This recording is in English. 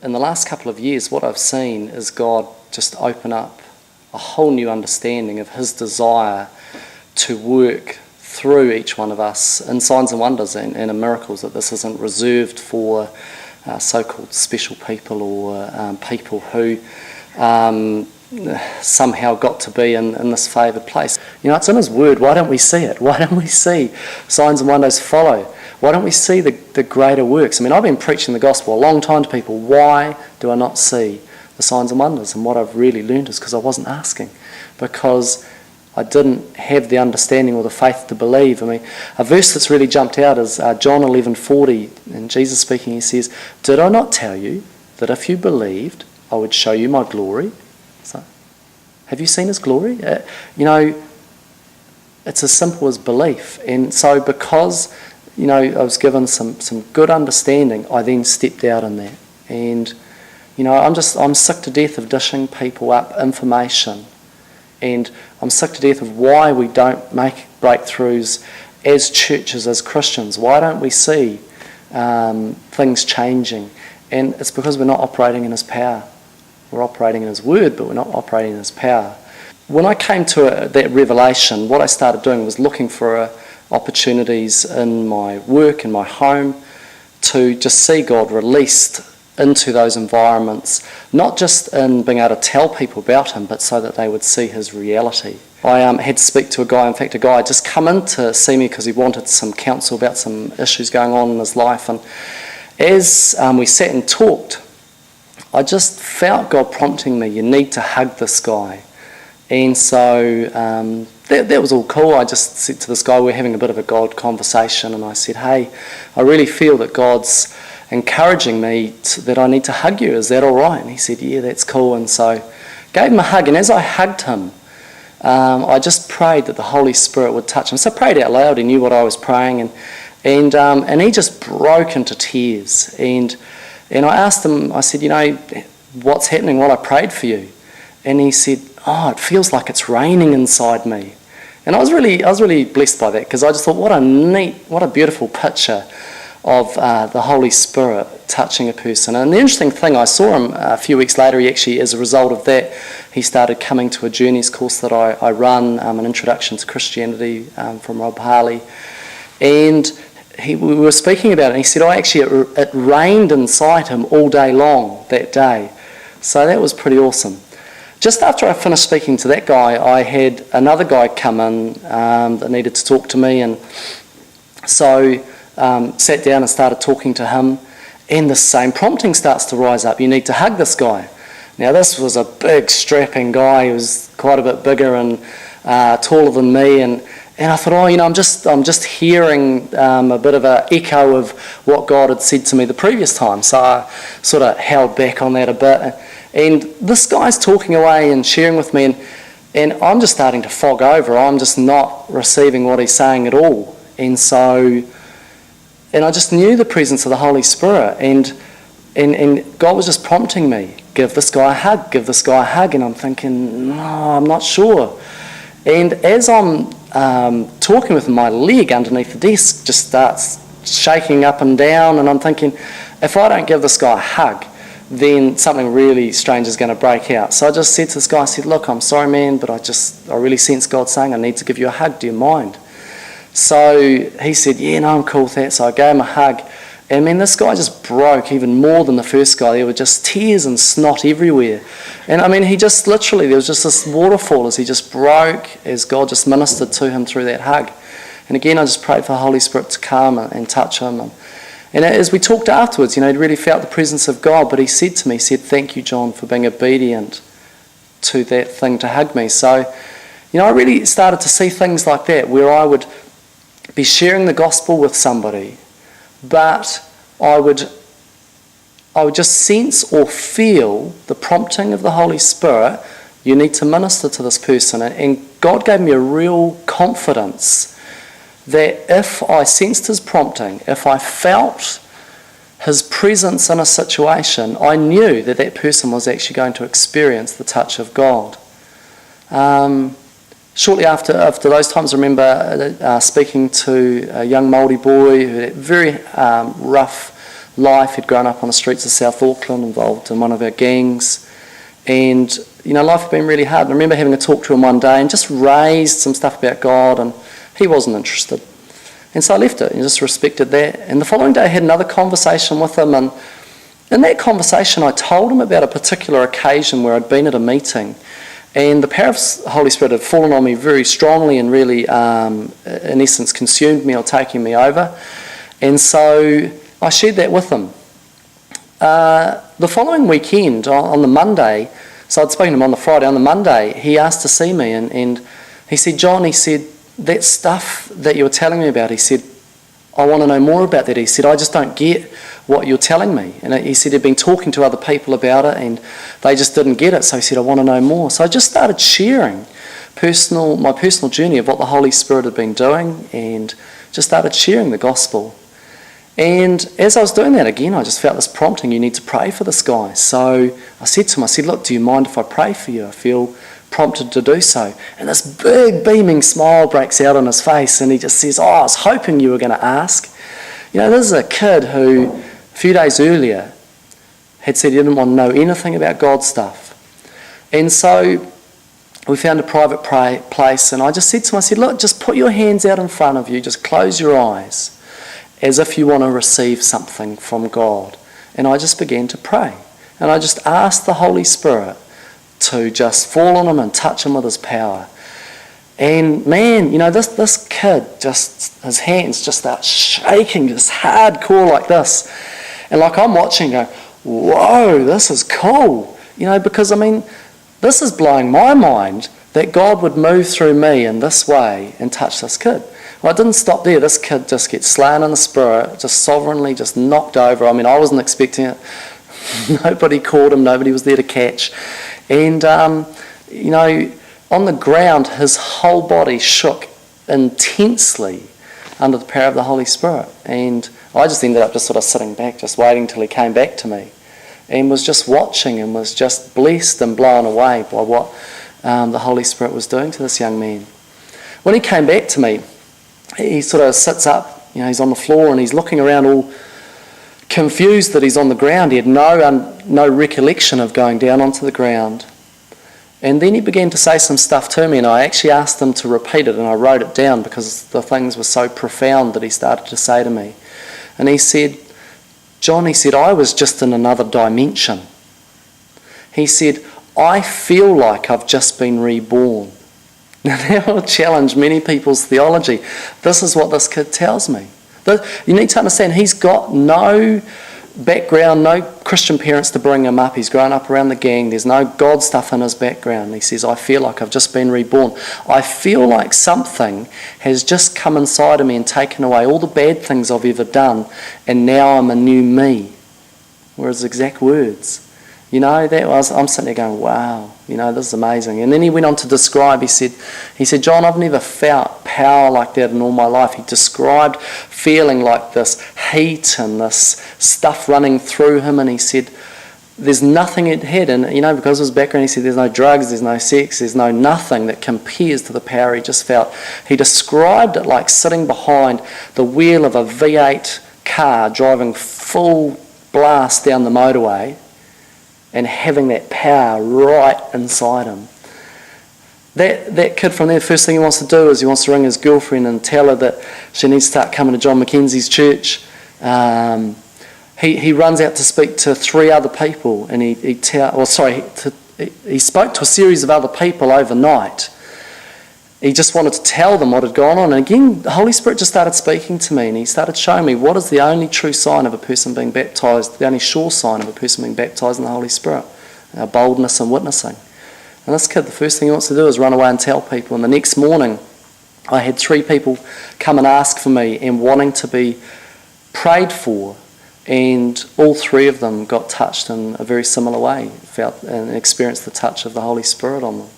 in the last couple of years, what I've seen is God just open up a whole new understanding of his desire to work through each one of us in signs and wonders and in miracles, that this isn't reserved for so-called special people or people who somehow got to be in this favoured place. You know, it's in his word. Why don't we see it? Why don't we see signs and wonders follow? Why don't we see the greater works? I mean, I've been preaching the gospel a long time to people. Why do I not see the signs and wonders? And what I've really learned is because I wasn't asking, because I didn't have the understanding or the faith to believe. I mean, a verse that's really jumped out is John 11:40, and Jesus speaking, he says, "Did I not tell you that if you believed, I would show you my glory?" So, have you seen his glory? You know, it's as simple as belief. And so because, you know, I was given some good understanding, I then stepped out in that. And, you know, I'm sick to death of dishing people up information. And I'm sick to death of why we don't make breakthroughs as churches, as Christians. Why don't we see things changing? And it's because we're not operating in his power. We're operating in his word, but we're not operating in his power. When I came to that revelation, what I started doing was looking for opportunities in my work, in my home, to just see God released into those environments, not just in being able to tell people about him, but so that they would see his reality. I had to speak to a guy had just come in to see me because he wanted some counsel about some issues going on in his life. And as we sat and talked, I just felt God prompting me, you need to hug this guy. And so that was all cool. I just said to this guy, we're having a bit of a God conversation, and I said, hey, I really feel that God's encouraging me that I need to hug you. Is that all right? And he said, yeah, that's cool. And so gave him a hug. And as I hugged him, I just prayed that the Holy Spirit would touch him. So I prayed out loud. He knew what I was praying. And he just broke into tears. And I asked him, I said, you know, what's happening while I prayed for you? And he said, oh, it feels like it's raining inside me. And I was really blessed by that, because I just thought, what a beautiful picture of the Holy Spirit touching a person. And the interesting thing, I saw him a few weeks later. He actually, as a result of that, he started coming to a Journeys course that I run, an introduction to Christianity from Rob Harley. And we were speaking about it, and he said, it rained inside him all day long that day. So that was pretty awesome. Just after I finished speaking to that guy, I had another guy come in that needed to talk to me, and so sat down and started talking to him, and the same prompting starts to rise up. You need to hug this guy. Now, this was a big, strapping guy. He was quite a bit bigger and taller than me, and I thought, I'm just hearing a bit of an echo of what God had said to me the previous time. So I sort of held back on that a bit. And this guy's talking away and sharing with me, and I'm just starting to fog over. I'm just not receiving what he's saying at all. And I just knew the presence of the Holy Spirit, and God was just prompting me, give this guy a hug, give this guy a hug. And I'm thinking, no, I'm not sure. And as I'm talking with him, my leg underneath the desk just starts shaking up and down, and I'm thinking, if I don't give this guy a hug, then something really strange is going to break out. So I just said to this guy, I said, look, I'm sorry, man, but I really sense God saying I need to give you a hug. Do you mind? So he said, yeah, no, I'm cool with that. So I gave him a hug. And man, this guy just broke even more than the first guy. There were just tears and snot everywhere. And I mean, he just literally, there was just this waterfall as he just broke, as God just ministered to him through that hug. And again, I just prayed for the Holy Spirit to come and touch him. And as we talked afterwards, he really felt the presence of God. But he said to me, thank you, John, for being obedient to that thing to hug me. So, I really started to see things like that, where I would be sharing the gospel with somebody, but I would just sense or feel the prompting of the Holy Spirit. You need to minister to this person. And God gave me a real confidence that if I sensed his prompting, if I felt his presence in a situation, I knew that that person was actually going to experience the touch of God. Shortly after those times, I remember speaking to a young Māori boy who had very rough life. He'd grown up on the streets of South Auckland, involved in one of our gangs. And, life had been really hard. And I remember having a talk to him one day and just raised some stuff about God, and he wasn't interested. And so I left it and just respected that. And the following day I had another conversation with him, and in that conversation I told him about a particular occasion where I'd been at a meeting, and the power of the Holy Spirit had fallen on me very strongly and really, in essence, consumed me or taken me over. And so I shared that with him. The following weekend, on the Monday, so I'd spoken to him on the Friday, on the Monday, he asked to see me, and he said, John, he said, that stuff that you were telling me about, he said, I want to know more about that. He said, I just don't get what you're telling me. And he said he'd been talking to other people about it and they just didn't get it. So he said, I want to know more. So I just started sharing my personal journey of what the Holy Spirit had been doing, and just started sharing the gospel. And as I was doing that again, I just felt this prompting, you need to pray for this guy. So I said to him, look, do you mind if I pray for you? I feel prompted to do so. And this big beaming smile breaks out on his face, and he just says, I was hoping you were going to ask. This is a kid who a few days earlier had said he didn't want to know anything about God stuff. And so we found a private place, and I just said to him, look, just put your hands out in front of you, just close your eyes, as if you want to receive something from God. And I just began to pray. And I just asked the Holy Spirit to just fall on him and touch him with his power. And man, this kid, just his hands just start shaking, just hardcore like this. And like I'm watching go, whoa, this is cool. Because this is blowing my mind that God would move through me in this way and touch this kid. Well, it didn't stop there. This kid just gets slain in the spirit, just sovereignly, just knocked over. I wasn't expecting it. Nobody caught him. Nobody was there to catch. And, on the ground, his whole body shook intensely under the power of the Holy Spirit. And I just ended up just sort of sitting back, just waiting till he came back to me, and was just watching and was just blessed and blown away by what the Holy Spirit was doing to this young man. When he came back to me, he sort of sits up, he's on the floor and he's looking around all confused that he's on the ground. He had no recollection of going down onto the ground. And then he began to say some stuff to me, and I actually asked him to repeat it, and I wrote it down because the things were so profound that he started to say to me. And he said, John, he said, I was just in another dimension. He said, I feel like I've just been reborn. Now that will challenge many people's theology. This is what this kid tells me. You need to understand, he's got no background, no Christian parents to bring him up. He's grown up around the gang. There's no God stuff in his background. He says, I feel like I've just been reborn. I feel like something has just come inside of me and taken away all the bad things I've ever done, and now I'm a new me. Were his exact words. I'm sitting there going, wow, this is amazing. And then he went on to describe, he said, John, I've never felt power like that in all my life. He described feeling like this heat and this stuff running through him, and he said, there's nothing it had, and because of his background, he said, there's no drugs, there's no sex, there's no nothing that compares to the power he just felt. He described it like sitting behind the wheel of a V8 car driving full blast down the motorway, and having that power right inside him. That kid from there, the first thing he wants to do is he wants to ring his girlfriend and tell her that she needs to start coming to John Mackenzie's church. He runs out to speak to 3 other people, and he spoke to a series of other people overnight. He just wanted to tell them what had gone on. And again, the Holy Spirit just started speaking to me, and he started showing me what is the only true sign of a person being baptised, the only sure sign of a person being baptised in the Holy Spirit, boldness and witnessing. And this kid, the first thing he wants to do is run away and tell people. And the next morning, I had 3 people come and ask for me and wanting to be prayed for, and all 3 of them got touched in a very similar way, felt and experienced the touch of the Holy Spirit on them.